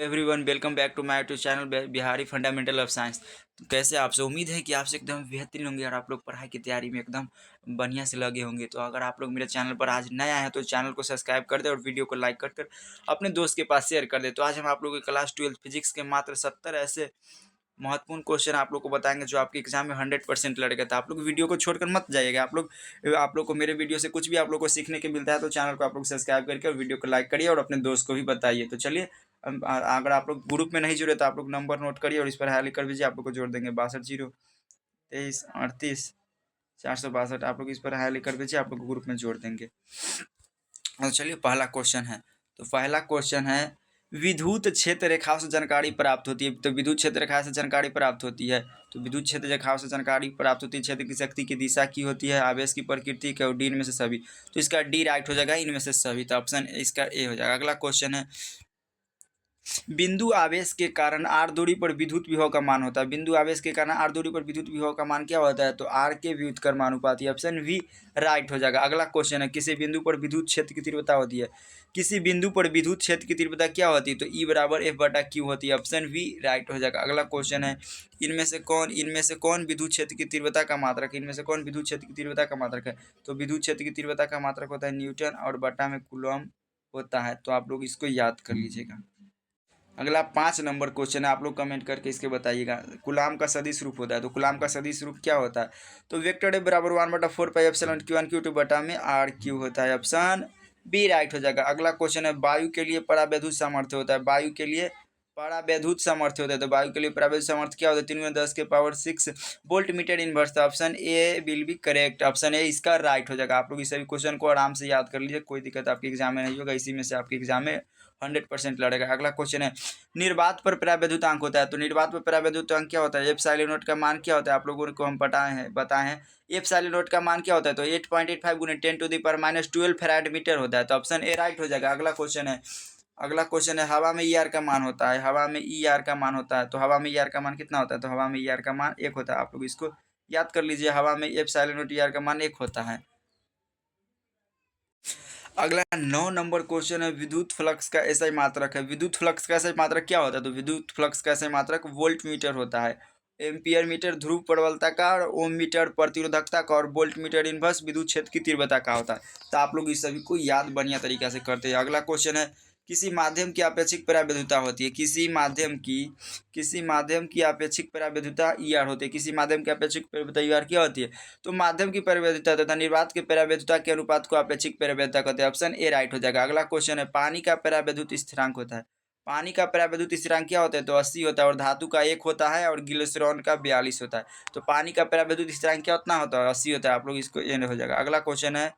Everyone welcome back to my YouTube channel Bihari fundamental of science. तो कैसे आपसे उम्मीद है कि आपसे एकदम बेहतरीन होंगे और आप लोग पढ़ाई की तैयारी में एकदम बढ़िया से लगे होंगे। तो अगर आप लोग मेरे चैनल पर आज नया है तो चैनल को सब्सक्राइब कर दे और वीडियो को लाइक कर अपने दोस्त के पास शेयर कर दे। तो आज हम आप लोग के क्लास 12 फिजिक्स के मात्र 70 ऐसे महत्वपूर्ण क्वेश्चन आप लोग को बताएंगे जो आपके एग्जाम में 100% लड़ेगा। तो आप लोग वीडियो को छोड़कर मत जाइएगा। आप लोग को मेरे वीडियो से कुछ भी आप लोग को सीखने के मिलता है तो चैनल को आप लोग सब्सक्राइब करके और वीडियो को लाइक करिए और अपने दोस्त को भी बताइए। तो चलिए, अगर आप लोग ग्रुप में नहीं जुड़े तो आप लोग नंबर नोट करिए और इस पर हाई लिख कर भेजिए। आप लोग को जोड़ देंगे 62 0 23 38 462। आप लोग इस पर हाई लिख कर भेजिए, आप लोग को ग्रुप में जोड़ देंगे। तो चलिए, पहला क्वेश्चन है। तो पहला क्वेश्चन है, विद्युत क्षेत्र रेखाओं से जानकारी प्राप्त होती है। तो विद्युत क्षेत्र रेखा से जानकारी प्राप्त होती है। तो विद्युत क्षेत्र रेखाओं से जानकारी प्राप्त होती है। क्षेत्र की शक्ति की दिशा की होती है, आवेश की प्रकृति के और डी इनमें से सभी। तो इसका डी राइट हो जाएगा, इनमें से सभी। तो ऑप्शन इसका ए हो जाएगा। अगला क्वेश्चन है, बिंदु आवेश के कारण आर दूरी पर विद्युत विभव का मान होता है। बिंदु आवेश के कारण आर दूरी पर विद्युत विभव का मान क्या होता है? तो आर के व्युत्क्रमानुपाती। ऑप्शन वी राइट हो जाएगा। अगला क्वेश्चन है, किसी बिंदु पर विद्युत क्षेत्र की तीव्रता होती है। किसी बिंदु पर विद्युत क्षेत्र की तीव्रता क्या होती है? तो ई बराबर एफ बटा क्यू होती है। ऑप्शन वी राइट हो जाएगा। अगला क्वेश्चन है, इनमें से कौन विद्युत क्षेत्र की तीव्रता का मात्रक है? इनमें से कौन विद्युत क्षेत्र की तीव्रता का मात्रक है? तो विद्युत क्षेत्र की तीव्रता का मात्रक होता है न्यूटन और बटा में कूलम होता है। तो आप लोग इसको याद कर लीजिएगा। अगला 5 नंबर क्वेश्चन है, आप लोग कमेंट करके इसके बताइएगा। कूलाम का सदिश रूप होता है। तो कूलाम का सदिश रूप क्या होता है? तो वेक्टर ए बराबर 1/4πε/Q1Q2 बटा में आर क्यू होता है। ऑप्शन बी राइट हो जाएगा। अगला क्वेश्चन है, वायु के लिए परावैद्युत सामर्थ्य होता है। वायु के लिए परावैद्युत सामर्थ्य होता है। तो वायु के लिए परावैद्युत सामर्थ्य क्या होता है? 3×10⁻6 volt meter inverse. Option A will be correct. Option A इसका राइट हो जाएगा। आप लोग इस सभी क्वेश्चन को आराम से याद कर लीजिए, कोई दिक्कत आपके एग्जाम में नहीं होगा। इसी में से आपके एग्जाम में 100% लड़ेगा। अगला क्वेश्चन है, निर्वात पर परावैद्युतांक होता है। तो निर्वात पर परावैद्युतांक क्या होता है? एप्सिलॉन नॉट का मान क्या होता है? आप लोगों को हम बताए हैं। एप्सिलॉन नॉट का मान क्या होता है? तो 8.85 गुने 10⁻12 फैराड मीटर होता है। तो ऑप्शन ए राइट हो जाएगा। अगला क्वेश्चन है, हवा में ई आर का मान होता है। हवा में ई आर का मान होता है। तो हवा में ई आर का मान कितना होता है? तो हवा में ई आर का मान 1 होता है। आप लोग इसको याद कर लीजिए। हवा में एप्सिलॉन नॉट ई आर का मान 1 होता है। अगला 9 नंबर क्वेश्चन है, विद्युत फ्लक्स का एसआई मात्रक है। विद्युत फ्लक्स का एसआई मात्रक क्या होता है? तो विद्युत फ्लक्स का एसआई मात्रक वोल्ट मीटर होता है। एम्पियर मीटर ध्रुव प्रबलता का, और ओम मीटर प्रतिरोधकता का, और वोल्ट मीटर इनवर्स विद्युत क्षेत्र की तीव्रता का होता है। तो आप लोग इस सभी को याद बढ़िया तरीका से करते हैं। अगला क्वेश्चन है, किसी माध्यम की अपेक्षिक परावैद्युता होती है। किसी माध्यम की अपेक्षिक परावैद्युता ई आर होती है। किसी माध्यम की अपेक्षिक परावैद्युता ई आर क्या होती है? तो माध्यम की परावैद्युता तथा निर्वात के परावैद्युता के अनुपात को अपेक्षिक परावैद्युता कहते हैं। ऑप्शन ए राइट हो जाएगा। अगला क्वेश्चन है, पानी का परावैद्युत स्थिरांक होता है। पानी का परावैद्युत स्थिरांक क्या होता है? तो 80 होता है, और धातु का 1 होता है, और ग्लिसरॉन का 42 होता है। तो पानी का परावैद्युत स्थिरांक क्या उतना होता है? 80 होता है। आप लोग इसको एंड हो जाएगा। अगला क्वेश्चन है,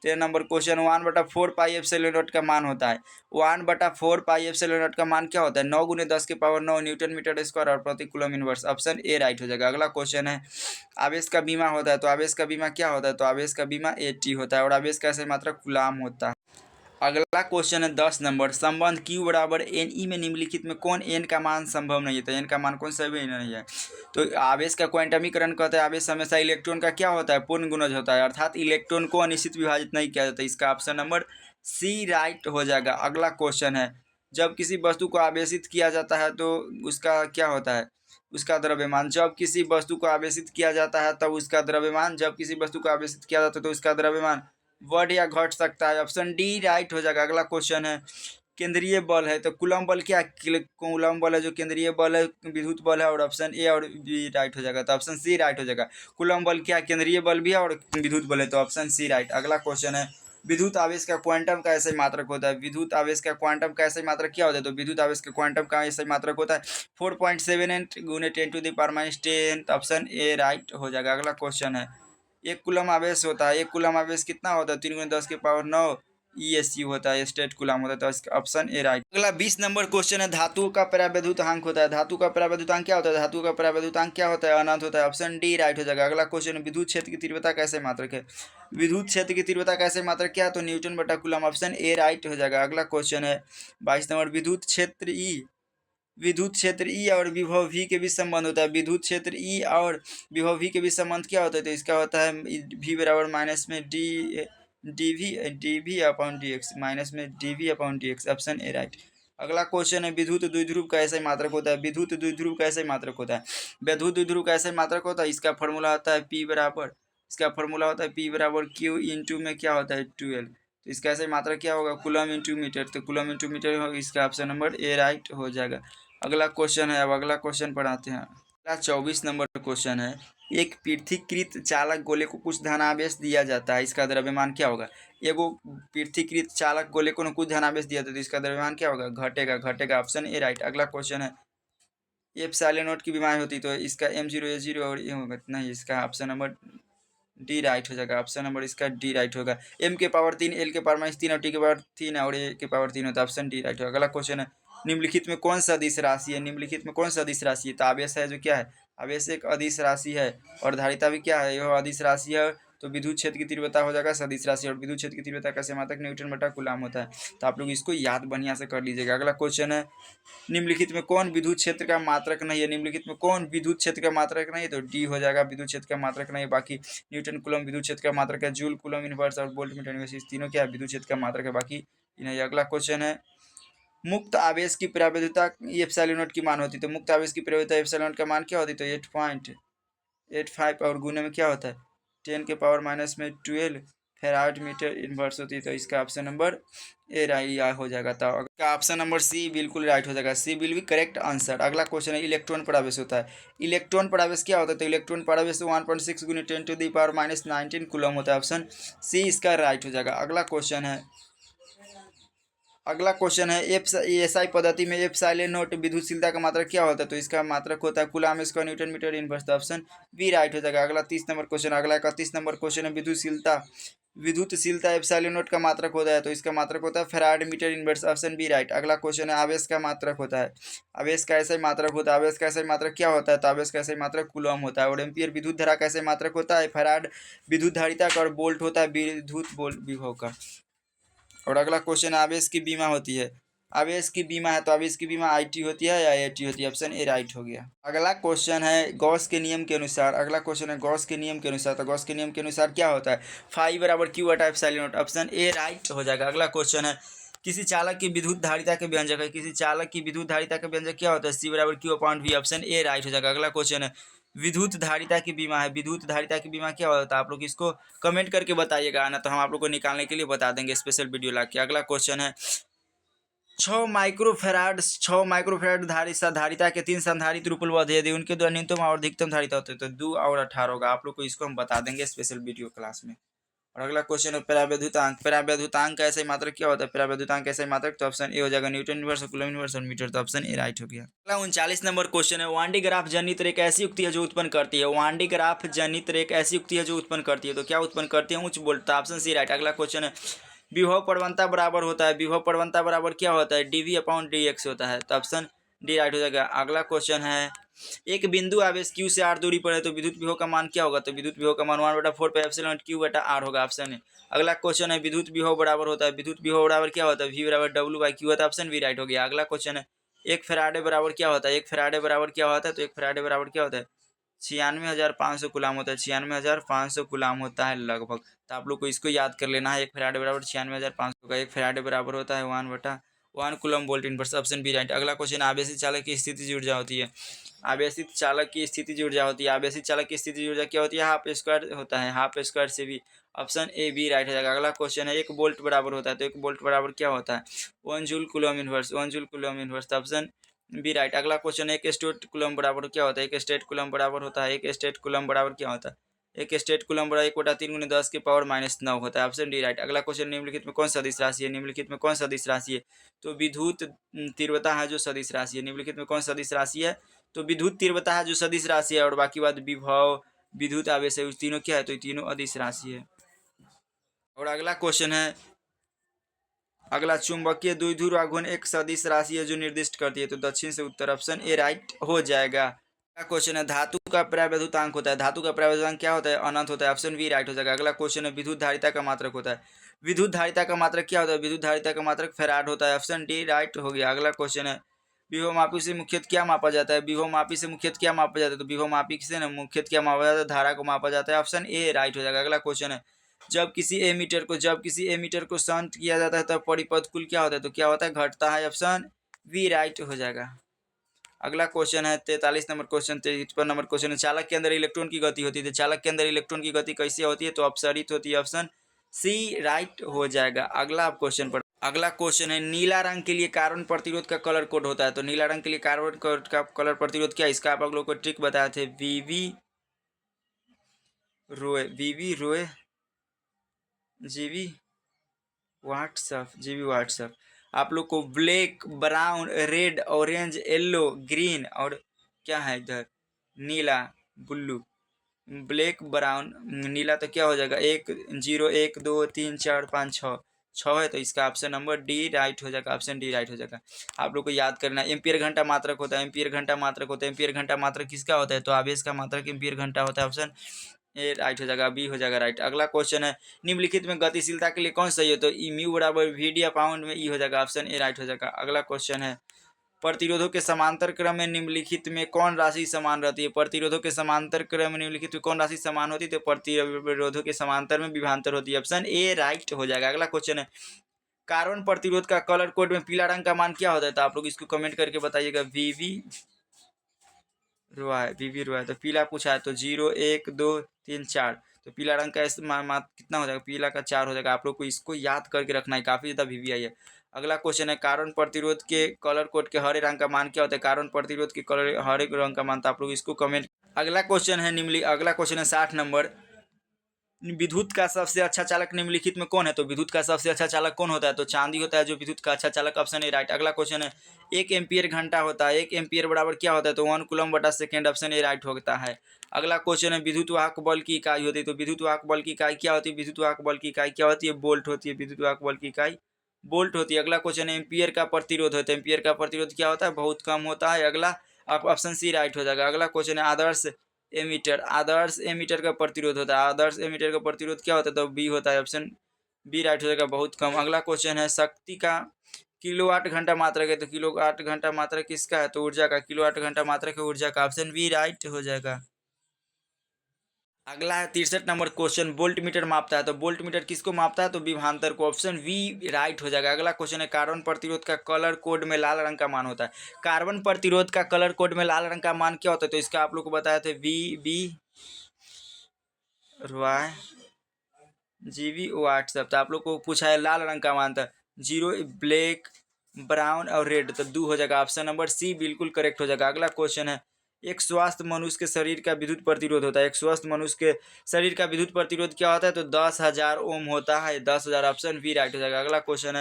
13 नंबर क्वेश्चन, 1/4πε0 का मान होता है। 1/4πε0 का मान क्या होता है? 9×10⁹ न्यूटन मीटर स्क्वायर और प्रति coulomb inverse. Option A right हो जाएगा। अगला क्वेश्चन है, आवेश का बीमा होता है। तो आवेश का बीमा क्या होता है? तो आवेश का बीमा AT होता है, और आवेश का सही मात्रा कूलाम होता है। अगला क्वेश्चन है 10 नंबर, संबंध Q बराबर NE में निम्नलिखित में कौन n का मान संभव नहीं है? तो n का मान कौन सही नहीं है? तो आवेश का क्वांटमीकरण कहते हैं, आवेश हमेशा इलेक्ट्रॉन का क्या होता है? पूर्ण गुणज होता है, अर्थात इलेक्ट्रॉन को अनिश्चित विभाजित नहीं किया जाता। इसका ऑप्शन नंबर सी राइट हो जाएगा। अगला क्वेश्चन है, जब किसी वस्तु को आवेशित किया जाता है तो उसका क्या होता है? उसका द्रव्यमान। जब किसी वस्तु को आवेशित किया जाता है तब उसका द्रव्यमान, जब किसी वस्तु को आवेशित किया जाता है तो उसका द्रव्यमान बढ़ या घट सकता है। ऑप्शन डी राइट हो जाएगा। अगला क्वेश्चन है, केंद्रीय बल है। तो कूलम बल क्या? कूलम बल है जो केंद्रीय बल है, विद्युत बल है, और ऑप्शन ए और बी राइट हो जाएगा। तो ऑप्शन सी राइट हो जाएगा। कूलम बल क्या? केंद्रीय बल भी है और विद्युत बल है। तो ऑप्शन सी राइट। अगला क्वेश्चन है, विद्युत आवेश का क्वांटम का ऐसे मात्रक होता है। विद्युत आवेश का क्वांटम का ऐसे मात्रक क्या होता है? तो विद्युत आवेश का क्वांटम का ऐसे मात्रक होता है 4.78 गुने 10⁻10। ऑप्शन ए राइट हो जाएगा। अगला क्वेश्चन है, एक कूलम आवेश होता है। एक कूलम आवेश कितना होता है? 3×10⁹ ESU होता है, स्टेट कूलम होता है। तो इसका ऑप्शन ए राइट। अगला 20 नंबर क्वेश्चन है, धातुओं का परावैद्युतांक होता है। धातु का परावैद्युतांक क्या होता है? धातु का परावैद्युतांक क्या होता है? अनंत होता है। ऑप्शन डी राइट हो जाएगा। अगला क्वेश्चन है, विद्युत क्षेत्र की तीव्रता कैसे मात्रक है? विद्युत क्षेत्र की तीव्रता कैसे मात्रक क्या है? तो न्यूटन बटा कूलम। ऑप्शन ए राइट हो जाएगा। अगला क्वेश्चन है 22 नंबर, विद्युत क्षेत्र ई और विभव V के बीच संबंध होता है। विद्युत क्षेत्र ई और विभव V के बीच संबंध क्या होता है? तो इसका होता है V बराबर माइनस में D V upon D X, minus में D V upon D X. Option A right. अगला क्वेश्चन है विद्युत द्विध्रुव का ऐसा ही मात्रक होता है। विद्युत द्विध्रुव का ऐसा ही मात्रक होता है। विद्युत द्विध्रुव का ऐसा ही मात्रक होता है। इसका फॉर्मूला होता है P बराबर, इसका फॉर्मूला होता है P बराबर Q इंटू में क्या होता है 12। तो इसका ऐसा ही मात्रक क्या होगा कूलम इंटू मीटर। तो कूलम इंटू मीटर होगा, इसका ऑप्शन नंबर ए राइट हो जाएगा। अगला क्वेश्चन है, अब अगला क्वेश्चन पर आते हैं। अगला 24 नंबर क्वेश्चन है, एक पृथ्वीकृत चालक गोले को कुछ धनावेश दिया जाता है, इसका द्रव्यमान क्या होगा। एगो पृथ्वीकृत चालक गोले को कुछ धनावेश दिया था तो इसका द्रव्यमान क्या होगा, घटेगा। घटेगा, ऑप्शन ए राइट। अगला क्वेश्चन है, एप्सिलॉन नॉट की बीमारी होती तो इसका m0 a0 और ये होगा नहीं, इसका ऑप्शन नंबर डी राइट हो जाएगा। ऑप्शन नंबर इसका डी राइट होगा। m के पावर 3, l के पावर -3 और t के पावर 3 और a के पावर 3 होता है, ऑप्शन डी राइट होगा। अगला क्वेश्चन है, निम्नलिखित में कौन सा अदिश राशि है। निम्नलिखित में कौन सा अदिश राशि है। तो आवेश है जो क्या है, आवेश एक अदिश राशि है और धारिता भी क्या है, यह अदिश राशि है। तो विद्युत क्षेत्र की तीव्रता हो जाएगा सदिश राशि और विद्युत क्षेत्र की तीव्रता कैसे मात्रक न्यूटन बटा कूलम होता है। तो आप लोग इसको याद बढ़िया से कर लीजिएगा। अगला क्वेश्चन है, निम्नलिखित में कौन विद्युत क्षेत्र का मात्रक नहीं है। निम्नलिखित में कौन विद्युत क्षेत्र का मात्रक नहीं है, तो डी हो जाएगा, विद्युत क्षेत्र का मात्रक नहीं है। बाकी न्यूटन कूलम विद्युत क्षेत्र का मात्रक है, जूल कूलम इनवर्स और वोल्ट मीटर इनवर्स, इस तीनों क्या है, विद्युत क्षेत्र का मात्रक है, बाकी नहीं। अगला क्वेश्चन है, मुक्त आवेश की प्रावैधता एप्सिलॉन नॉट की मान होती है। तो मुक्त आवेश की प्रावैधता एप्सिलॉन नॉट का मान क्या होती है, तो 8.85 और गुने में क्या होता है 10 के पावर -12 फेराड मीटर इनवर्स होती है। तो इसका ऑप्शन नंबर ए राइट हो जाएगा। तो ऑप्शन नंबर सी बिल्कुल राइट हो जाएगा, सी विल बी करेक्ट आंसर। अगला क्वेश्चन है, इलेक्ट्रॉन पर आवेश होता है। इलेक्ट्रॉन पर आवेश क्या होता है, तो इलेक्ट्रॉन पर आवेश 1.6 × 10⁻⁻19 कूलम होता है, ऑप्शन सी इसका राइट हो जाएगा। अगला क्वेश्चन है, अगला क्वेश्चन है, एसआई पद्धति में एप्सिलॉन नॉट विद्युतशीलता का मात्रक क्या होता है। तो इसका मात्रक होता है coulomb square newton metre inverse, option B right हो जाएगा। अगला 30 नंबर क्वेश्चन, अगला 31 नंबर क्वेश्चन है, विद्युतशीलता एप्सिलॉन नॉट का मात्रक होता है। तो इसका मात्रक होता है farad metre inverse, option B right. अगला क्वेश्चन है, आवेश का मात्रक होता है। आवेश का ऐसा ही मात्रक होता है। आवेश का ऐसा ही मात्रक क्या होता है, तो आवेश का ऐसा ही मात्रक कूलम होता है। और एम्पियर विद्युत धारा का ऐसा ही मात्रक होता है। फैराड विद्युत धारिता का और वोल्ट होता है विद्युत विभव का। और अगला क्वेश्चन, आवेश की बीमा होती है। आवेश की बीमा है तो आवेश की बीमा IT होती है या AT होती है, ऑप्शन ए राइट हो गया। अगला क्वेश्चन है, गॉस के नियम के अनुसार। अगला क्वेश्चन है, गॉस के नियम के अनुसार। तो गॉस के नियम के अनुसार क्या होता है, फाई बराबर Q बटा epsilon not, option A right हो जाएगा। अगला क्वेश्चन है, किसी चालक की विद्युत धारिता के व्यंजक है। किसी चालक की विद्युत धारिता का व्यंजक क्या होता है, C बराबर Q/V, ऑप्शन ए राइट हो जाएगा। अगला क्वेश्चन है, विद्युत धारिता की बीमा है। विद्युत धारिता की बीमा क्या होता है, आप लोग इसको कमेंट करके बताइएगा ना, तो हम आप लोग को निकालने के लिए बता देंगे स्पेशल वीडियो ला के। अगला क्वेश्चन है, 6 माइक्रोफेराड धारिता के 3 संधारित्र उपलब्ध है, यदि उनके द्वारा न्यूनतम और अधिकतम धारिता होती है तो 2 और 18 होगा। आप लोग को इसको हम बता देंगे स्पेशल वीडियो क्लास में। और अगला क्वेश्चन है, परावैद्युतांक। परावैद्युतांक का ऐसा ही मात्रक क्या होता है, परावैद्युतांक का ऐसा ही मात्रक, तो ऑप्शन ए हो जाएगा, न्यूटन इनवर्स, कूलम इनवर्स और मीटर, तो ऑप्शन ए राइट हो गया। अगला 39 नंबर क्वेश्चन है, वान डी ग्राफ जनित्र एक ऐसी युक्ति है जो उत्पन्न करती है। वान डी ग्राफ जनित्र एक ऐसी युक्ति है जो उत्पन्न करती है, तो क्या उत्पन्न करती है, उच्च वोल्टता, ऑप्शन सी राइट। अगला क्वेश्चन है, विभव प्रवणता बराबर होता है। विभव प्रवणता बराबर क्या होता है, dV/dx होता है, तो ऑप्शन डी राइट हो जाएगा। अगला क्वेश्चन है, एक बिंदु आवेश Q से r दूरी पर है तो विद्युत विभव का मान क्या होगा, तो विद्युत विभव का मान 1/4 पाई एप्सिलॉन Q बटा r होगा, ऑप्शन ए। अगला क्वेश्चन है, विद्युत विभव बराबर होता है। विद्युत विभव बराबर क्या होता है, V बराबर W/Q होता है, ऑप्शन बी राइट हो गया। अगला क्वेश्चन है, एक फैराडे बराबर क्या होता है। एक फैराडे बराबर क्या होता है, तो एक फैराडे बराबर क्या होता है, 96,500 गुलाम होता है। 96,500 गुलाम होता है लगभग। तो आप लोग को इसको याद कर लेना है, एक फैराडे बराबर 96,500 का। एक फैराडे बराबर होता है 1/1 coulomb volt inverse, option B right. अगला क्वेश्चन, आवेशित चालक की स्थितिज ऊर्जा होती है। आवेशित चालक की स्थितिज ऊर्जा होती है। आवेशित चालक की स्थितिज ऊर्जा क्या होती है, हाफ स्क्वायर होता है, हाफ स्क्वायर से भी, ऑप्शन ए बी राइट हो जाएगा। अगला क्वेश्चन है, 1 वोल्ट बराबर होता है। तो 1 वोल्ट बराबर क्या होता है, 1 joule coulomb inverse, 1 joule coulomb inverse, तो ऑप्शन बी राइट। अगला क्वेश्चन है, एक स्टेट कूलम बराबर क्या होता है। एक स्टेट कूलम बराबर होता है, एक स्टेट कूलम बराबर क्या होता है, एक स्टेट कूलम बराबर 1/3 × 10 के पावर -9 होता है, ऑप्शन डी राइट। अगला क्वेश्चन, निम्नलिखित में कौन सा सदिश राशि है। निम्नलिखित में कौन सा सदिश राशि है, तो विद्युत तीव्रता है जो सदिश राशि है। निम्नलिखित में कौन सा सदिश राशि है, तो विद्युत तीव्रता है जो सदिश राशि है। और बाकी बात विभव विद्युत आवेश है, तीनों क्या है, तो तीनों अदिश राशि है। और अगला क्वेश्चन है, अगला, चुंबकीय द्विध्रुव आघूर्ण एक सदिश राशि है जो निर्दिष्ट करती है, तो दक्षिण से उत्तर, ऑप्शन ए राइट हो जाएगा। अगला क्वेश्चन है, धातु का परावैद्युतांक होता है। धातु का परावैद्युतांक क्या होता है, अनंत होता है, ऑप्शन बी राइट हो जाएगा। अगला क्वेश्चन है, विद्युत धारिता का मात्रक होता है। विद्युत धारिता का मात्रक क्या होता है, विद्युत धारिता का मात्रक फैराड होता है, ऑप्शन डी राइट हो गया। अगला क्वेश्चन है, विभव मापी से मुख्यतः क्या मापा जाता है। विभव मापी से मुख्यतः क्या मापा जाता है, तो विभव मापी से ना मुख्यतः क्या मापा जाता है, धारा को मापा जाता है, ऑप्शन ए राइट हो जाएगा। अगला क्वेश्चन है, जब किसी एमीटर को शंट किया जाता है तब परिपथ कुल क्या होता है, तो क्या होता है, घटता है, ऑप्शन वी राइट हो जाएगा। अगला क्वेश्चन है 43 नंबर क्वेश्चन, 53 नंबर क्वेश्चन है, चालक के अंदर इलेक्ट्रॉन की गति होती है, तो चालक के अंदर इलेक्ट्रॉन की गति कैसे होती है, तो अपसरित होती है, ऑप्शन सी राइट हो जाएगा। अगला क्वेश्चन है, नीला रंग के लिए कार्बन प्रतिरोध का कलर कोड होता है, तो नीला रंग के लिए कार्बन कोड का कलर प्रतिरोध क्या है, इसका आप लोग को ट्रिक बताए थे, वीवी रोए जीवी व्हाट्सअप। आप लोग को black, brown, red, orange, yellow, green और क्या है इधर नीला, ब्लू, ब्लैक, ब्राउन, नीला, तो क्या हो जाएगा 1 0 1 2 3 4 5 6 है, तो इसका ऑप्शन नंबर डी राइट हो जाएगा, ऑप्शन डी राइट हो जाएगा। आप लोग को याद करना है, एम्पियर घंटा मात्रक होता है, एम्पियर घंटा मात्रक होता है, एम्पियर घंटा मात्रक किसका होता है, तो आवेश का मात्रक एम्पियर घंटा होता है, ऑप्शन ए राइट हो जाएगा, बी हो जाएगा राइट। अगला क्वेश्चन है, निम्नलिखित में गतिशीलता के लिए कौन सही है, तो ई म्यू बराबर वी पाउंड में ई हो जाएगा, ऑप्शन ए राइट हो जाएगा। अगला क्वेश्चन है, प्रतिरोधों के समांतर क्रम में निम्नलिखित में कौन राशि समान रहती है, प्रतिरोधों के समांतर क्रम में निम्नलिखित में कौन राशि समान होती है, तो प्रतिरोधों के समांतर में विभवांतर होती है, ऑप्शन ए राइट हो जाएगा। अगला क्वेश्चन है, कार्बन प्रतिरोध का कलर कोड में पीला रंग का मान क्या होता है, तो आप लोग इसको कमेंट करके बताइएगा, वीवी रोआ है, तो पीला पूछा है, तो 0 1 2 3 4, तो पीला रंग का कितना हो जाएगा, पीला का 4 हो जाएगा। आप लोग को इसको याद करके रखना है, काफ़ी ज़्यादा वीवी है। अगला क्वेश्चन है, कार्बन प्रतिरोध के कलर कोड के हरे रंग का मान क्या होता है, कार्बन प्रतिरोध के कलर हरे रंग का मान, तो आप लोग इसको कमेंट। अगला क्वेश्चन है 60 नंबर, विद्युत का सबसे अच्छा चालक निम्नलिखित में कौन है, तो विद्युत का सबसे अच्छा चालक कौन होता है, तो चांदी होता है जो विद्युत का अच्छा चालक, ऑप्शन ए राइट। अगला क्वेश्चन है, 1 एम्पियर घंटा होता है, 1 एम्पियर बराबर क्या होता है, तो 1 कूलम बटा सेकेंड, ऑप्शन ए राइट होता है। अगला क्वेश्चन है, विद्युत वाहक बल की इकाई होती है, तो विद्युत वाहक बल की इकाई क्या होती है, विद्युत वाहक बल की इकाई क्या होती है, बोल्ट होती है, विद्युत वाहक बल की इकाई बोल्ट होती है। अगला क्वेश्चन है, एम्पियर का प्रतिरोध होता है, एम्पियर का प्रतिरोध क्या होता है, बहुत कम होता है। अगला ऑप्शन सी राइट हो जाएगा। अगला क्वेश्चन है, आदर्श एमीटर का प्रतिरोध होता है, आदर्श एमीटर का प्रतिरोध क्या होता है, तो बी होता है, ऑप्शन बी राइट हो जाएगा, बहुत कम। अगला क्वेश्चन है, शक्ति का किलोवाट घंटा मात्रक है, तो किलोवाट घंटा मात्रक किसका है, तो ऊर्जा का, किलोवाट घंटा मात्रक है ऊर्जा का, ऑप्शन बी राइट हो जाएगा। अगला है 63 नंबर क्वेश्चन, वोल्ट मीटर मापता है, तो वोल्ट मीटर किसको मापता है, तो विभवांतर को, ऑप्शन वी राइट हो जाएगा। अगला क्वेश्चन है, कार्बन प्रतिरोध का कलर कोड में लाल रंग का मान होता है, कार्बन प्रतिरोध का कलर कोड में लाल रंग का मान क्या होता है, तो इसका आप लोग को बताया थे, वी बी वाई जीवी व्हाट्सएप, तो आप लोग को पूछा है लाल रंग का मान था 0, ब्लैक, ब्राउन और रेड, तो 2 हो जाएगा, ऑप्शन नंबर सी बिल्कुल करेक्ट हो जाएगा। अगला क्वेश्चन है, एक स्वस्थ मनुष्य के शरीर का विद्युत प्रतिरोध होता है, एक स्वस्थ मनुष्य के शरीर का विद्युत प्रतिरोध क्या होता है, तो 10,000 ओम होता है, 10,000, ऑप्शन बी राइट हो जाएगा। अगला क्वेश्चन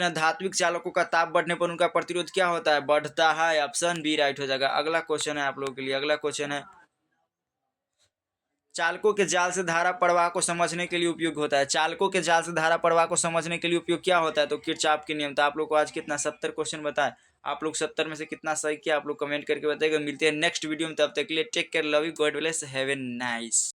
है, धात्विक चालकों का ताप बढ़ने पर उनका प्रतिरोध क्या होता है, बढ़ता है, ऑप्शन बी राइट हो जाएगा। अगला क्वेश्चन है आप लोगों के लिए, अगला क्वेश्चन है, चालकों के जाल से धारा प्रवाह को समझने के लिए उपयोग होता है, चालकों के जाल से धारा प्रवाह को समझने के लिए उपयोग क्या होता है, तो किरचॉफ के नियम। तो आप लोग को आज कितना 70 क्वेश्चन बताए, आप लोग 70 में से कितना सही किया, आप लोग कमेंट करके बताइएगा। मिलते हैं नेक्स्ट वीडियो में, तब तक के लिए take care, love you, God bless, have a nice.